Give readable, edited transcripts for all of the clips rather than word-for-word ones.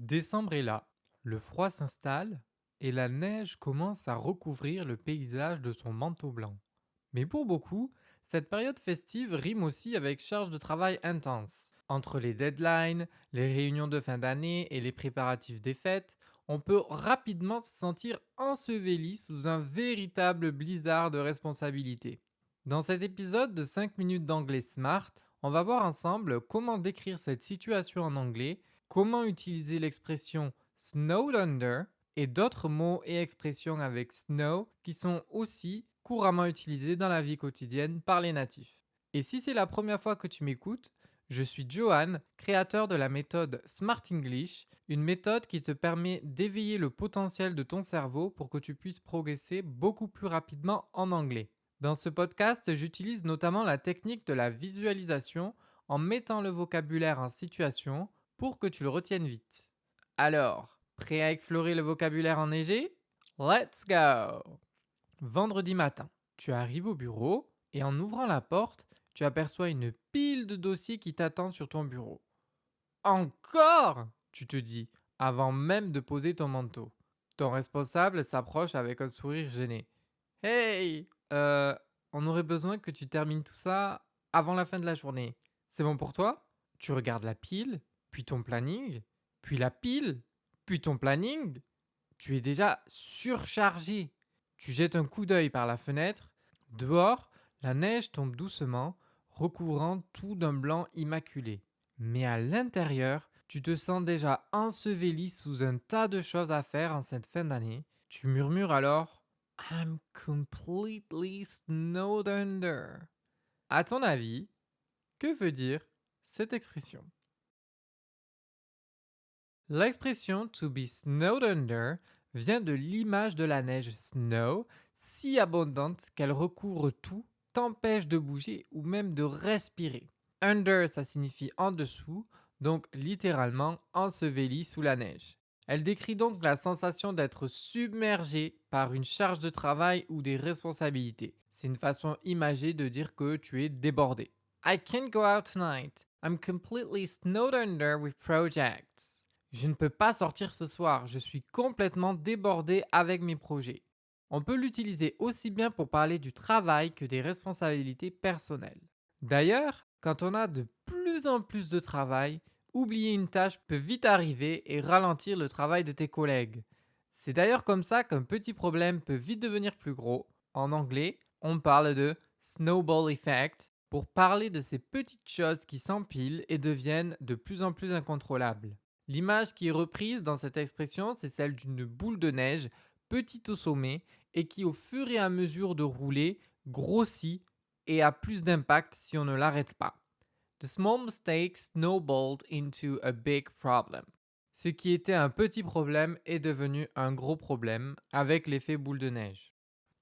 Décembre est là, le froid s'installe et la neige commence à recouvrir le paysage de son manteau blanc. Mais pour beaucoup, cette période festive rime aussi avec charge de travail intense. Entre les deadlines, les réunions de fin d'année et les préparatifs des fêtes, on peut rapidement se sentir enseveli sous un véritable blizzard de responsabilités. Dans cet épisode de 5 minutes d'anglais smart, on va voir ensemble comment décrire cette situation en anglais, comment utiliser l'expression snowed under et d'autres mots et expressions avec snow qui sont aussi couramment utilisés dans la vie quotidienne par les natifs. Et si c'est la première fois que tu m'écoutes, je suis Johan, créateur de la méthode Smart English, une méthode qui te permet d'éveiller le potentiel de ton cerveau pour que tu puisses progresser beaucoup plus rapidement en anglais. Dans ce podcast, j'utilise notamment la technique de la visualisation en mettant le vocabulaire en situation pour que tu le retiennes vite. Alors, prêt à explorer le vocabulaire enneigé? Let's go! Vendredi matin, tu arrives au bureau et en ouvrant la porte, tu aperçois une pile de dossiers qui t'attend sur ton bureau. Encore? Tu te dis, avant même de poser ton manteau. Ton responsable s'approche avec un sourire gêné. Hey, on aurait besoin que tu termines tout ça avant la fin de la journée. C'est bon pour toi? Tu regardes la pile, puis ton planning, puis la pile, puis ton planning. Tu es déjà surchargé. Tu jettes un coup d'œil par la fenêtre. Dehors, la neige tombe doucement, recouvrant tout d'un blanc immaculé. Mais à l'intérieur, tu te sens déjà enseveli sous un tas de choses à faire en cette fin d'année. Tu murmures alors I'm completely snowed under. À ton avis, que veut dire cette expression? L'expression to be snowed under vient de l'image de la neige snow, si abondante qu'elle recouvre tout, t'empêche de bouger ou même de respirer. Under, ça signifie en dessous, donc littéralement enseveli sous la neige. Elle décrit donc la sensation d'être submergé par une charge de travail ou des responsabilités. C'est une façon imagée de dire que tu es débordé. I can't go out tonight. I'm completely snowed under with projects. Je ne peux pas sortir ce soir, je suis complètement débordé avec mes projets. On peut l'utiliser aussi bien pour parler du travail que des responsabilités personnelles. D'ailleurs, quand on a de plus en plus de travail, oublier une tâche peut vite arriver et ralentir le travail de tes collègues. C'est d'ailleurs comme ça qu'un petit problème peut vite devenir plus gros. En anglais, on parle de snowball effect pour parler de ces petites choses qui s'empilent et deviennent de plus en plus incontrôlables. L'image qui est reprise dans cette expression, c'est celle d'une boule de neige, petite au sommet, et qui au fur et à mesure de rouler, grossit et a plus d'impact si on ne l'arrête pas. The small mistake snowballed into a big problem. Ce qui était un petit problème est devenu un gros problème avec l'effet boule de neige.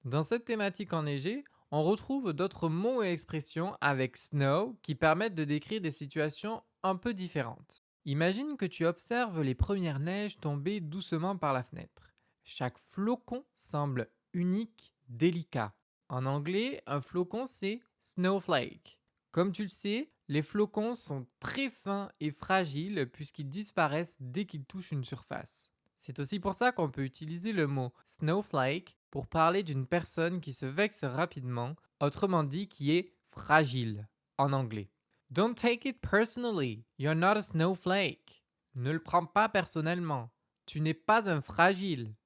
Dans cette thématique enneigée, on retrouve d'autres mots et expressions avec snow qui permettent de décrire des situations un peu différentes. Imagine que tu observes les premières neiges tomber doucement par la fenêtre. Chaque flocon semble unique, délicat. En anglais, un flocon c'est snowflake. Comme tu le sais, les flocons sont très fins et fragiles puisqu'ils disparaissent dès qu'ils touchent une surface. C'est aussi pour ça qu'on peut utiliser le mot snowflake pour parler d'une personne qui se vexe rapidement, autrement dit qui est fragile en anglais. Don't take it personally, you're not a snowflake. Ne le prends pas personnellement, tu n'es pas un fragile.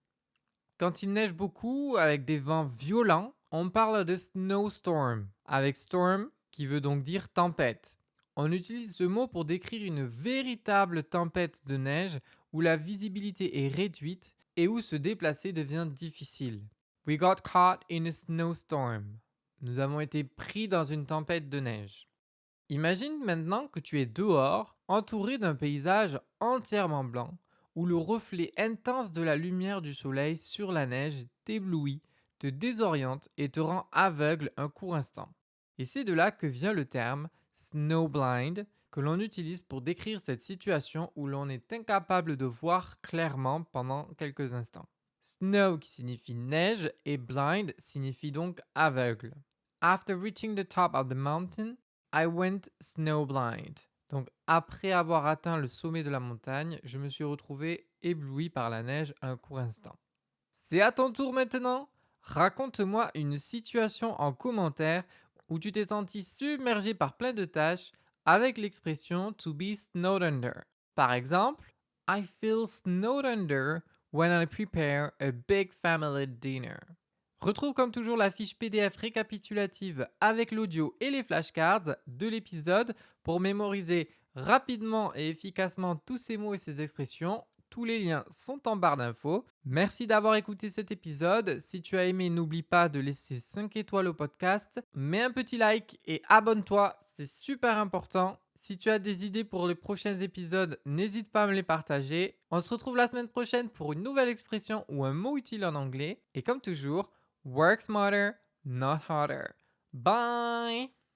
Quand il neige beaucoup avec des vents violents, on parle de snowstorm, avec storm qui veut donc dire tempête. On utilise ce mot pour décrire une véritable tempête de neige où la visibilité est réduite et où se déplacer devient difficile. We got caught in a snowstorm. Nous avons été pris dans une tempête de neige. Imagine maintenant que tu es dehors, entouré d'un paysage entièrement blanc, où le reflet intense de la lumière du soleil sur la neige t'éblouit, te désoriente et te rend aveugle un court instant. Et c'est de là que vient le terme snowblind que l'on utilise pour décrire cette situation où l'on est incapable de voir clairement pendant quelques instants. Snow qui signifie neige et blind signifie donc aveugle. After reaching the top of the mountain, I went snowblind. Donc, après avoir atteint le sommet de la montagne, je me suis retrouvé ébloui par la neige un court instant. C'est à ton tour maintenant. Raconte-moi une situation en commentaire où tu t'es senti submergé par plein de tâches avec l'expression to be snowed under. Par exemple, I feel snowed under when I prepare a big family dinner. Retrouve comme toujours la fiche PDF récapitulative avec l'audio et les flashcards de l'épisode pour mémoriser rapidement et efficacement tous ces mots et ces expressions. Tous les liens sont en barre d'infos. Merci d'avoir écouté cet épisode. Si tu as aimé, n'oublie pas de laisser 5 étoiles au podcast. Mets un petit like et abonne-toi, c'est super important. Si tu as des idées pour les prochains épisodes, n'hésite pas à me les partager. On se retrouve la semaine prochaine pour une nouvelle expression ou un mot utile en anglais. Et comme toujours, work smarter, not harder. Bye!